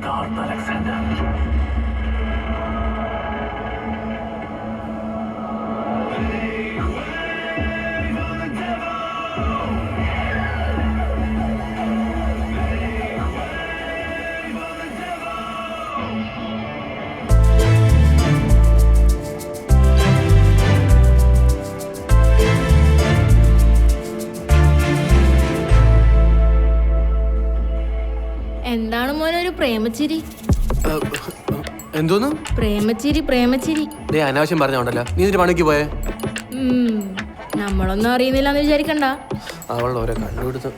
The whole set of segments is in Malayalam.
Darth Alexander. എന്താണ് മോനെ ഒരു പ്രേമച്ചിരി? എന്തോന്നു പ്രേമച്ചിരി പ്രേമച്ചിരി? അനാവശ്യം പറഞ്ഞോണ്ടല്ലോ. നീ ഇതിന്റെ പണിക്ക് പോയേ? നമ്മളൊന്നും അറിയുന്നില്ലെന്ന് വിചാരിക്കണ്ട. അവളുടെ ഓരോ കണ്ടുപിടുത്തം.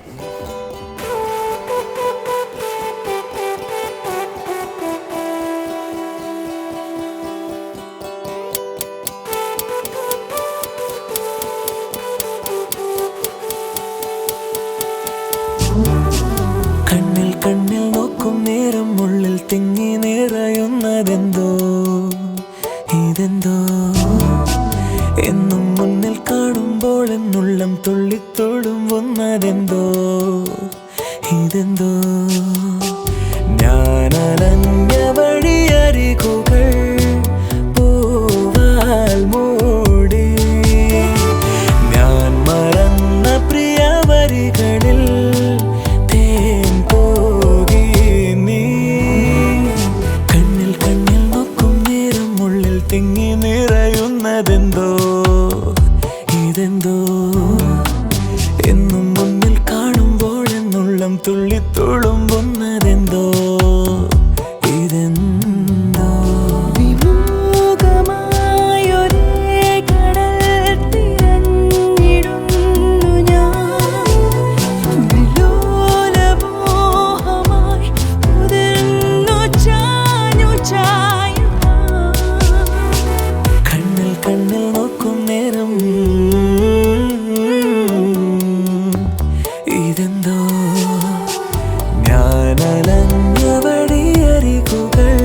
കണ്ണിൽ കണ്ണിൽ നോക്കും നേരം ഉള്ളിൽ തിങ്ങി നിറയുന്നതെന്തോ ഇതെന്തോ എന്നും മുന്നിൽ കാണുമ്പോൾ എന്നുള്ളം തുള്ളിത്തുളുമ്പുന്നതെന്തോ ഇതെന്തോ ഞാനലഞ്ഞ വഴിയരികുകൾ പൂവാൽ മൂടി ഞാൻ മറന്ന പ്രിയ വരികളിൽ തിങ്ങി നിറയുന്നതെന്തോ ഇതെന്തോ എന്നും മുന്നിൽ കാണുമ്പോൾ എന്നുള്ളം തുള്ളിത്തുളുമ്പുന്നതെന്തോ ഇതെന്തോ വിമുഖമായൊരേ കടൽ തിരഞ്ഞിടുന്നു ഞാൻ വിലോലമോഹമായി ഉതിർന്നു ചാഞ്ഞു ചായ കണ്ണിൽ നോക്കും നേരം ഇതെന്തോ ഞാനലഞ്ഞ വഴിയരികുകൾ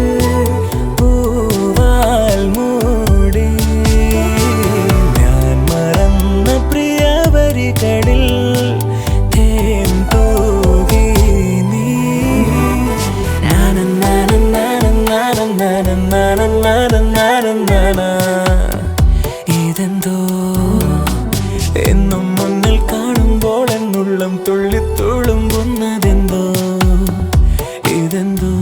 പൂവാൽ മൂടി ഞാൻ മറന്ന പ്രിയ വരികളിൽ തേൻ തൂകി നീ ഇതെന്തോ എന്നും മുന്നിൽ കാണുമ്പോൾ എന്നുള്ളം തുള്ളിത്തുളുമ്പുന്നതെന്തോ ഇതെന്തോ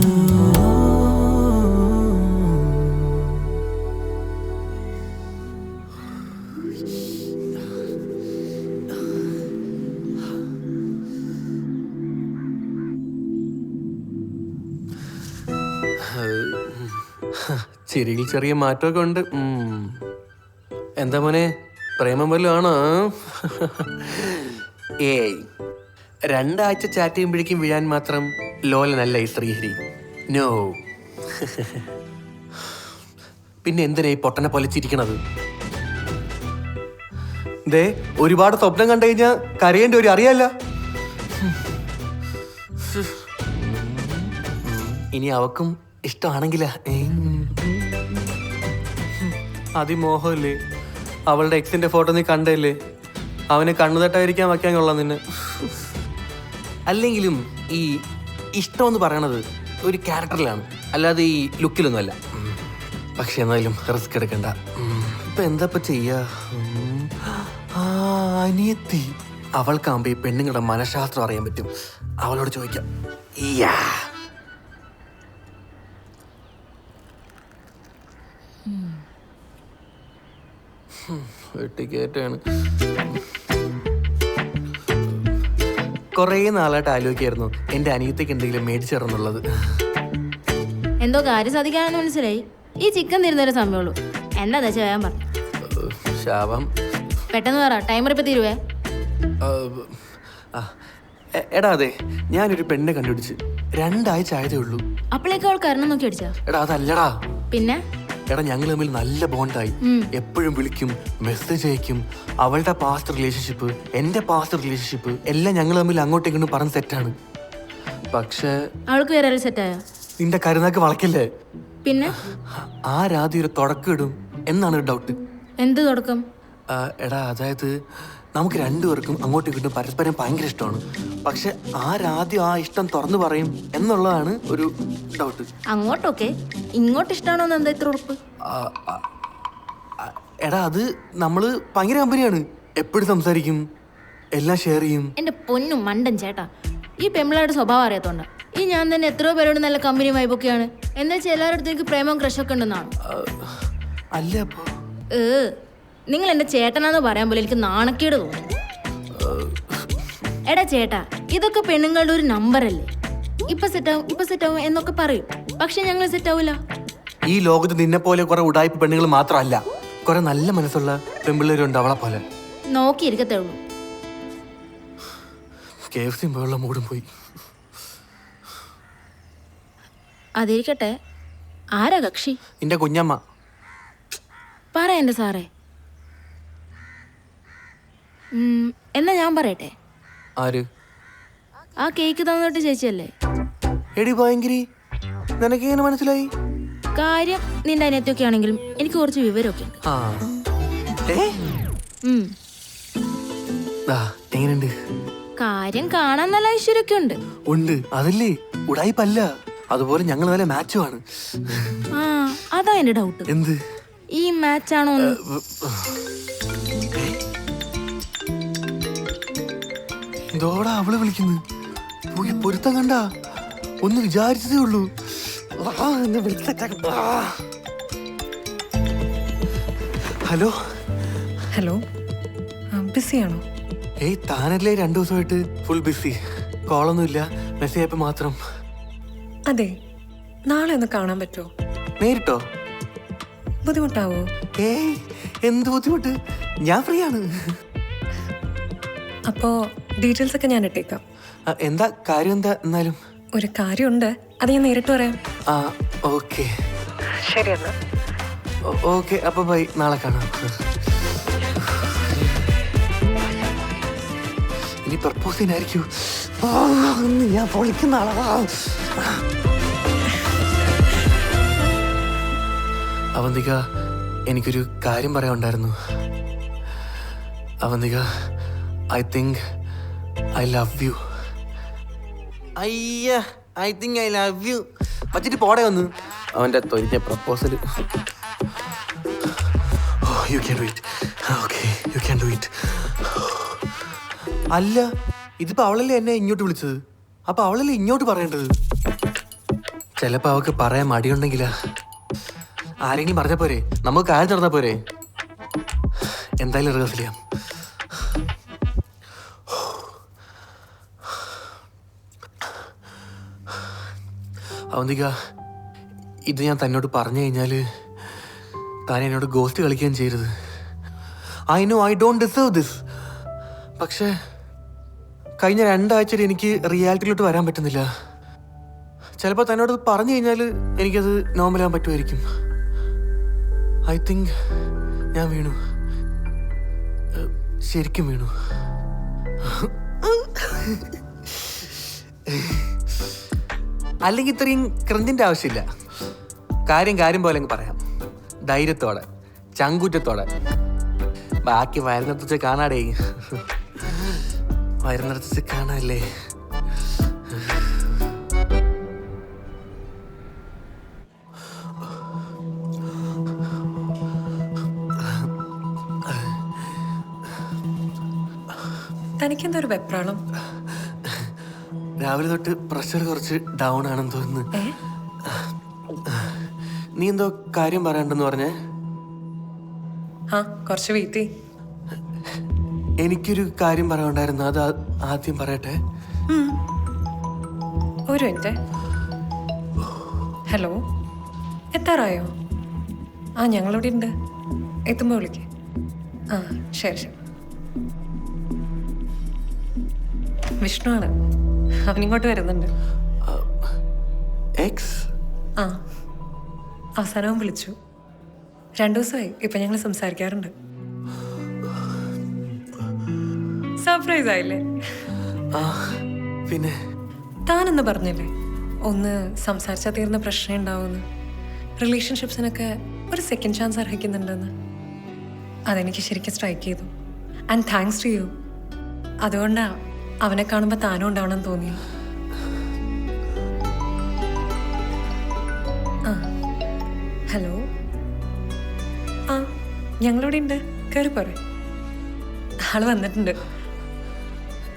ചിരിയിൽ ചെറിയ മാറ്റമൊക്കെ ഉണ്ട്. എന്താ മോനെ, പ്രേമം വല്ലതും ആണോ? ഏയ്, 2 ആഴ്ച ചാറ്റ് ചെയ്യുമ്പോഴേക്കും വീഴാൻ മാത്രം ലോലനല്ല ഈ ശ്രീഹരി. നോ. പിന്നെ എന്തിനാ ഈ പൊട്ടനെ പോലെ ചിരിക്കണത്? ദേ, ഒരുപാട് സ്വപ്നം കണ്ടു കഴിഞ്ഞാൽ കരയേണ്ടി ഒരു അറിയാല്ല. ഇനി അവക്കും ഇഷ്ടമാണെങ്കിലാ. അതിമോഹമല്ലേ? അവളുടെ എക്സിന്റെ ഫോട്ടോ നീ കണ്ടല്ലേ? അവന് കണ്ണുതട്ടായിരിക്കാൻ വയ്ക്കാൻ കൊള്ളാം നിന്നെ. അല്ലെങ്കിലും ഈ ഇഷ്ടം എന്ന് പറയണത് ഒരു ക്യാരക്ടറിലാണ്, അല്ലാതെ ഈ ലുക്കിലൊന്നുമല്ല. പക്ഷെ എന്നാലും റിസ്ക് എടുക്കണ്ട. ഇപ്പൊ എന്താ ചെയ്യാ? അനിയത്തി. അവൾക്കാകുമ്പോ ഈ പെണ്ണുങ്ങളുടെ മനഃശാസ്ത്രം അറിയാൻ പറ്റും. അവളോട് ചോദിക്കാം. വെട്ടിക്കേറ്റാണ്. കൊറേ നാളായിട്ട് ആലോചിക്കായിരുന്നു എന്റെ അനിയത്തേക്ക് എന്തെങ്കിലും മേടിച്ചു തരുന്നുള്ളത്. എന്തോ കാര്യം സാധിക്കാനെന്ന് മനസ്സിലായി. ഈ ചിക്കൻ തരുന്നൊരു സമയമുള്ളൂ. എന്താ ചെയ്യാൻ പറഞ്ഞു? ശാപം. പെട്ടെന്ന് പറ, ടൈമർ ഇപ്പൊ തീരുവേ. എടാ, അതെ, ഞാനൊരു പെണ്ണെ കണ്ടുപിടിച്ച് 2 ആഴ്ച ആയതേ ഉള്ളൂ. അപ്പോഴേക്കും അവൾ കരണം നോക്കി അടിച്ചാ? എടാ അതല്ലടാ. പിന്നെ എടാ, ഞങ്ങൾ തമ്മിൽ നല്ല ബോണ്ടായി. എപ്പോഴും വിളിക്കും, മെസ്സേജ് അയക്കും. അവളുടെ പാസ്റ്റ് റിലേഷൻഷിപ്പ്, എന്റെ പാസ്റ്റ് റിലേഷൻഷിപ്പ് എല്ലാം ഞങ്ങൾ തമ്മിൽ അങ്ങോട്ടേക്കൊന്നും പറഞ്ഞ് സെറ്റാണ്. പക്ഷേ അവൾക്ക് വേറെ സെറ്റായോ? നിന്റെ കരുനാക്ക് വളക്കില്ലേ? പിന്നെ ആ രാധി ഒരു തുടക്കം ഇടും എന്നാണ് ഒരു ഡൗട്ട്. എന്ത് തുടക്കം? എടാ, അതായത് നമുക്ക് 2 പേർക്കും അങ്ങോട്ടും ഇങ്ങോട്ടും പരസ്പരം ഭയങ്കര ഇഷ്ടമാണ്. പക്ഷെ ആരാദ്യം ആ ഇഷ്ടം തുറന്നു പറയും എന്നുള്ളതാണ് ഒരു ഡൗട്ട്. അങ്ങോട്ടൊക്കെ ഇങ്ങോട്ട് ഇഷ്ടമാണോന്ന് എന്താ ഇത്ര ഉറപ്പ്? എടാ അത് നമ്മള് ഭയങ്കര കമ്പനിയാണ്, എപ്പോഴും സംസാരിക്കും, എല്ലാം ഷെയർ ചെയ്യും. എന്റെ പൊന്നും മണ്ടൻ ചേട്ടാ, ഈ പെമ്പിളയുടെ സ്വഭാവം അറിയാത്തോണ്ട ഈ ഞാൻ തന്നെ എത്രയോ പേരോട് നല്ല കമ്പനി വൈബൊക്കെയാണ്. എന്താ വെച്ചാൽ എല്ലാവരുടെ അടുത്ത് എനിക്ക് പ്രേമവും ക്രഷൊക്കെ ഉണ്ടെന്നാണ്. അല്ല അപ്പോ നിങ്ങൾ എന്റെ ചേട്ടനാന്ന് പറയാൻ പോലെ എനിക്ക് നാണക്കേട് തോന്നും. എടാ ചേട്ടാ, ഇതൊക്കെ പെണ്ണുങ്ങളുടെ ഒരു നമ്പറല്ലേ. ഇപ്പൊ സെറ്റാവും എന്നൊക്കെ പറയും, പക്ഷെ ഞങ്ങൾ സെറ്റാവൂല. ഈ ലോകത്ത് നിന്നെ പോലെ കുറെ ഉടായ്പ പെണ്ണുങ്ങൾ മാത്രമല്ല, കുറെ നല്ല മനസ്സുള്ള പെൺപിള്ളേരുണ്ട് അവളെ പോലെ. നോക്കിയിരിക്കത്തേ ഉള്ളൂ. KFC പോയുള്ള മൂടും പോയി. അതിരിക്കട്ടെ, ആരാ കക്ഷി? നിന്റെ കുഞ്ഞമ്മ. പറ എന്റെ സാറേ. എന്നാ ഞാൻ പറയട്ടെ. ആര്? ആ കേക്ക് തന്നിട്ട് ചേച്ചിയല്ലേ? എടി ഭയങ്കരി, നിനക്ക് എങ്ങനെ മനസ്സിലായി? കാര്യം നിന്റെ അനിയത്തൊക്കെ ആണെങ്കിലും എനിക്ക് കുറച്ച് വിവരമൊക്കെ ഉണ്ട്. എങ്ങനെയുണ്ട്? കാര്യം കാണാൻ നല്ല ഐശ്വര്യമൊക്കെ ഉണ്ട്. ഉണ്ട്, അതല്ലേ ഉടായിപ്പല്ല. അതുപോലെ ഞങ്ങൾ നല്ല മാച്ചുമാണ്. ആ അതാ എന്റെ ഡൗട്ട്. എന്ത്? ഈ മാച്ചാണോ? എന്തോടാ അവള് വിളിക്കുന്നു? പോയി പൊരുത്തം കണ്ട ഒന്ന് വിചാരിച്ചതേ ഉള്ളൂ. ഹലോ ഹലോ, ബിസിയാണോ? ഏയ് താനല്ലേ 2 ദിവസമായിട്ട് ഫുൾ ബിസി. കോളൊന്നുമില്ല, മെസ്സേജ് ആയപ്പോ മാത്രം. അതെ, നാളെ ഒന്ന് കാണാൻ പറ്റുമോ? നേരിട്ടോ? ബുദ്ധിമുട്ടാവോ? ഏയ് എന്ത് ബുദ്ധിമുട്ട്, ഞാൻ ഫ്രീ ആണ്. അപ്പോ ഡീറ്റെയിൽസ് ഒക്കെ ഞാൻ ഇട്ടേക്കാം. എന്താ കാര്യം? എന്താ എന്നാലും? ഒരു കാര്യമുണ്ട്, അത് ഞാൻ നേരിട്ട് പറയാം. ആ ഓക്കെ ശരി എന്നാ. ഓക്കെ, അപ്പൊ ബൈ, നാളെ കാണാം. ഇനി പ്രപ്പോസ് ചെയ്യാനായിരിക്കും ഞാൻ പൊളിക്കുന്ന ആളാ. അവന്തിക, എനിക്കൊരു കാര്യം പറയാനുണ്ടായിരുന്നു. Avantika, I think I love you. അയ്യ, I think I love you വച്ചിട്ട് പോടെ വന്ന് അവന്റെ തൊരിഞ്ഞ പ്രപ്പോസൽ. You can do it. Okay, you can do it. അല്ല, ഇതിപ്പോ അവളല്ലേ എന്നെ ഇങ്ങോട്ട് വിളിച്ചത്, അപ്പൊ അവളല്ലേ ഇങ്ങോട്ട് പറയേണ്ടത്. ചിലപ്പോ അവക്ക് പറയാൻ മടിയുണ്ടെങ്കിലാ. ആരെങ്കിലും പറഞ്ഞ പോരെ, നമുക്ക് കാര്യം നടന്നാ പോരെ. എന്തായാലും റിഹേഴ്സൽ ചെയ്യാം. അവന്തിക, ഇത് ഞാൻ തന്നോട് പറഞ്ഞു കഴിഞ്ഞാല് താൻ എന്നോട് ഗോസ്റ്റ് കളിക്കുകയും ചെയ്യരുത്. I know I don't deserve this. പക്ഷേ കഴിഞ്ഞ 2 ആഴ്ചയിൽ എനിക്ക് റിയാലിറ്റിയിലോട്ട് വരാൻ പറ്റുന്നില്ല. ചിലപ്പോൾ തന്നോട് പറഞ്ഞു കഴിഞ്ഞാൽ എനിക്കത് നോർമലാകാൻ പറ്റുമായിരിക്കും. ഐ തിങ്ക് ഞാൻ വീണു, ശരിക്കും വീണു. അല്ലെങ്കിൽ ഇത്രയും ക്രഞ്ചിന്റെ ആവശ്യമില്ല. കാര്യം പോലെ അങ്ങ് പറയാം, ധൈര്യത്തോടെ, ചങ്കൂറ്റത്തോടെ. ബാക്കി വരുന്നിടത്ത് കാണാടേ, വരുന്നിടത്ത് കാണാല്ലേ. തനിക്കെന്താ ഒരു വെപ്രാളം? രാവിലെ തൊട്ട് പ്രഷർ കുറച്ച് ഡൗൺ ആണെന്ന് തോന്നുന്നു. നീ എന്തോ കാര്യം പറയണ്ടെന്ന് പറഞ്ഞേ? ആ, കുറച്ച് വെയിറ്റ് ചെയ്യ്. എനിക്കൊരു കാര്യം പറയാനുണ്ടായിരുന്നു, അത് ആദ്യം പറയട്ടെ. ഒരു മിനിറ്റ്. ഹലോ, എത്താറായോ? ആ, ഞങ്ങളിവിടെ ഉണ്ട്, എത്തുമ്പോൾ വിളിക്കേ. ആ ശരി ശരി. വിഷ്ണുവാണ്, അവനിങ്ങോട്ട് വരുന്നുണ്ട്. എക്സ്? ആ, അവസാനവും വിളിച്ചു. 2 ദിവസമായി ഇപ്പൊ ഞങ്ങൾ സംസാരിക്കാറുണ്ട്. സർപ്രൈസ് ആയില്ലേ? പിന്നെ താനെന്ന് പറഞ്ഞില്ലേ ഒന്ന് സംസാരിച്ചാൽ തീർന്ന പ്രശ്നം ഉണ്ടാവുമെന്ന്. റിലേഷൻഷിപ്സിനൊക്കെ ഒരു സെക്കൻഡ് ചാൻസ് അർഹിക്കുന്നുണ്ടെന്ന്. അതെനിക്ക് ശരിക്കും സ്ട്രൈക്ക് ചെയ്തു. And thanks to you. അതുകൊണ്ടാണ് അവനെ കാണുമ്പോൾ താനും ഉണ്ടാവണം തോന്നി. ആ ഹലോ, ആ ഞങ്ങളിവിടെ ഉണ്ട്, കയറി പോരെ. ആള് വന്നിട്ടുണ്ട്.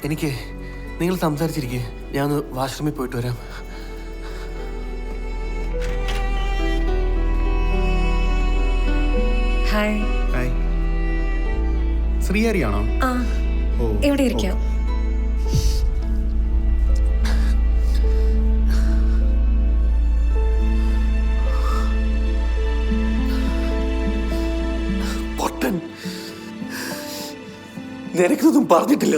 എനിക്ക് നിങ്ങൾ സംസാരിച്ചിരിക്കേ, ഞാൻ ഒന്ന് വാഷ്റൂമിൽ പോയിട്ട് വരാം. ഹായ്. ഹായ്. ശ്രീഹരിയാണോ? ആ ഓ, ഇവിടെ ഇരിക്കാം. പൊട്ടൻ, നിനക്കൊന്നും പറഞ്ഞിട്ടില്ല.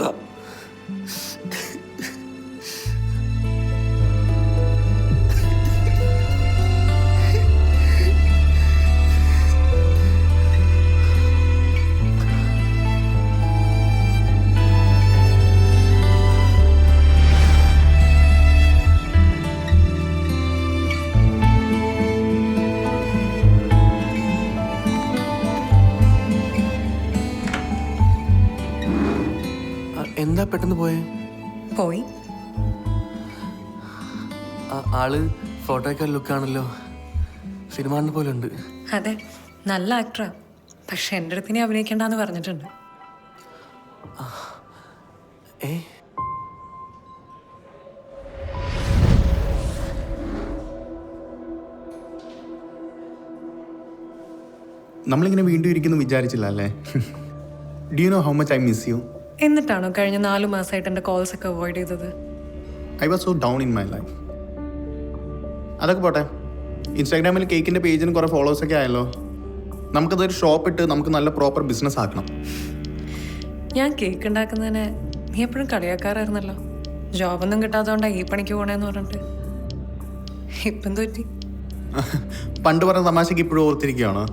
എന്താ പെട്ടെന്ന് പോയേ? പോയി. ആള് ഫോട്ടോയ്ക്ക് ലുക്കാണല്ലോ, സിനിമാനെ പോലെ ഉണ്ട്. അതെ, നല്ല ആക്ടറാ. പക്ഷെ എൻ്റെ അടുത്ത് ഇനി അഭിനയിക്കണ്ടെന്ന് പറഞ്ഞിട്ടുണ്ട്. ഏ നമ്മളിങ്ങനെ വീണ്ടും ഇരിക്കുന്നു വിചാരിച്ചില്ല അല്ലേ? Do you know how much I miss you? എന്നിട്ടാണോ കഴിഞ്ഞ 4 മാസമായിട്ട് എൻ്റെ കോൾസ് ഒക്കെ അവോയ്ഡ് ചെയ്തത്? I was so down in my life. അതൊക്കെ പോട്ടെ, ഇൻസ്റ്റാഗ്രാമിൽ കേക്കിൻ്റെ പേജിന് കുറേ ഫോളോവേഴ്സൊക്കെ ആയല്ലോ. നമുക്കതൊരു ഷോപ്പ് ഇട്ട് നമുക്ക് നല്ല പ്രോപ്പർ ബിസിനസ് ആക്കണം. ഞാൻ കേക്ക് ഉണ്ടാക്കുന്നതിന് നീ എപ്പോഴും കളിയാക്കാറായിരുന്നല്ലോ. ജോബൊന്നും കിട്ടാത്തതുകൊണ്ടാണ് ഈ പണിക്ക് പോണേന്ന് പറഞ്ഞിട്ട്. ഇപ്പം തോറ്റി. പണ്ട് പറഞ്ഞ തമാശക്ക് ഇപ്പോഴും ഓർത്തിരിക്കുകയാണോ?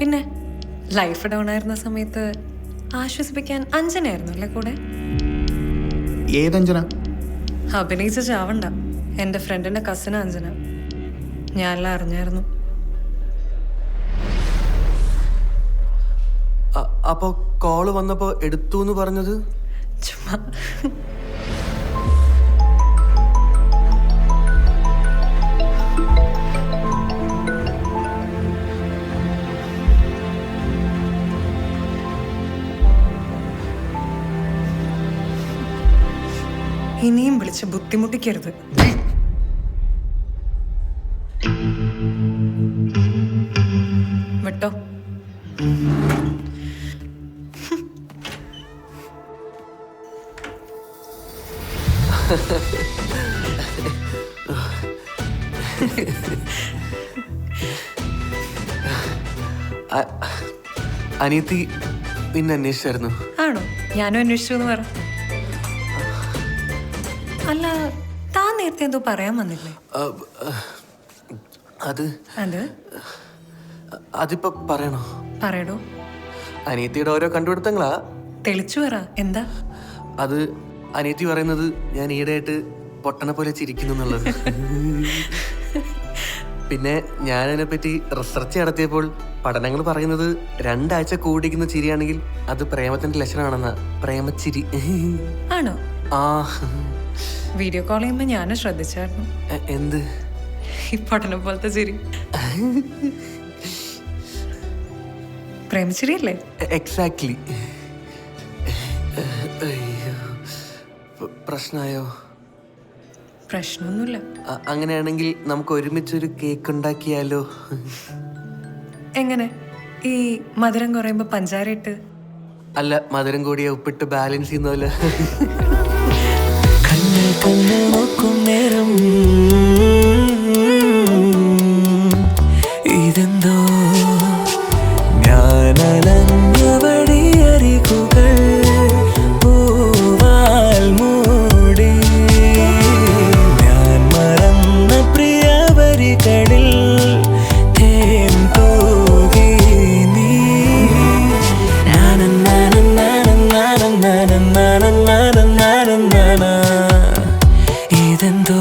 പിന്നെ ലൈഫ് ഡൗൺ ആയിരുന്ന സമയത്ത് ആശ്വസിപ്പിക്കാൻ അഞ്ജനായിരുന്നു അല്ലേ കൂടെ? ഏതഞ്ജന? അഭിനയിച്ച ചാവണ്ട, എൻ്റെ ഫ്രണ്ടിൻ്റെ കസിന് അഞ്ജന. ഞാനെല്ലാം അറിഞ്ഞായിരുന്നു. അപ്പൊ കോള് വന്നപ്പോ എടുത്തു എന്ന് പറഞ്ഞത്? ചുമ്മാ. ഇനിയും വിളിച്ച് ബുദ്ധിമുട്ടിക്കരുത്. വിട്ടോ. അനിയത്തി നിന്നെ അന്വേഷിച്ചായിരുന്നു. ആണോ? ഞാനും അന്വേഷിച്ചു എന്ന് പറ. അല്ല, താൻ നേരത്തെ എന്തോ പറയാൻ വന്നില്ലേ? അത് അത് അതിപ്പോ പറയണോ? പറയടോ. അനിയത്തിയുടെ ഓരോ കണ്ടുപിടുത്തങ്ങളാ. തെളിച്ചു പറ, എന്താ? അത് അനിയത്തി പറയുന്നത് ഞാൻ ഈയിടെയായിട്ട് പൊട്ടനെ പോലെ ചിരിക്കുന്നു എന്നുള്ളത്. പിന്നെ ഞാൻ അതിനെപ്പറ്റി റിസർച്ച് നടത്തിയപ്പോൾ പഠനങ്ങൾ പറയുന്നത് 2 ആഴ്ച കൂടിക്കുന്ന ചിരിയാണെങ്കിൽ അത് പ്രേമത്തിന്റെ ലക്ഷണമാണെന്നാ. പ്രേമച്ചിരി. ആണോ? ആ, വീഡിയോ കോൾ ചെയ്യുമ്പോ ഞാനും ശ്രദ്ധിച്ചായിരുന്നു. എന്ത്? ഈ പഠനം പോലത്തെ ചിരി. പ്രേമച്ചിരിയല്ലേ? എക്സാക്ട്ലി. പ്രശ്നമായോ? പ്രശ്നമൊന്നുമില്ല. അങ്ങനെയാണെങ്കിൽ നമുക്ക് ഒരുമിച്ചൊരു കേക്ക് ഉണ്ടാക്കിയാലോ? എങ്ങനെ? ഈ മധുരം കുറയുമ്പോ പഞ്ചാര ഇട്ട്? അല്ല, മധുരം കൂടിയ ഉപ്പിട്ട് ബാലൻസ് ചെയ്യുന്ന പോലെ. കണ്ണിൽ കണ്ണിൽ നോക്കും നേരം ഇതെന്തോ ഞാനലഞ്ഞ വഴിയരികുകൾ പൂവാൽ മൂടി ഞാൻ മറന്ന പ്രിയവരികളിൽ തേൻ തൂകി നീ നാനൻ നാനൻ നാനൻ നാനൻ നാനൻ നാനൻ നാനൻ നാനൻ നാന ഇതെന്തോ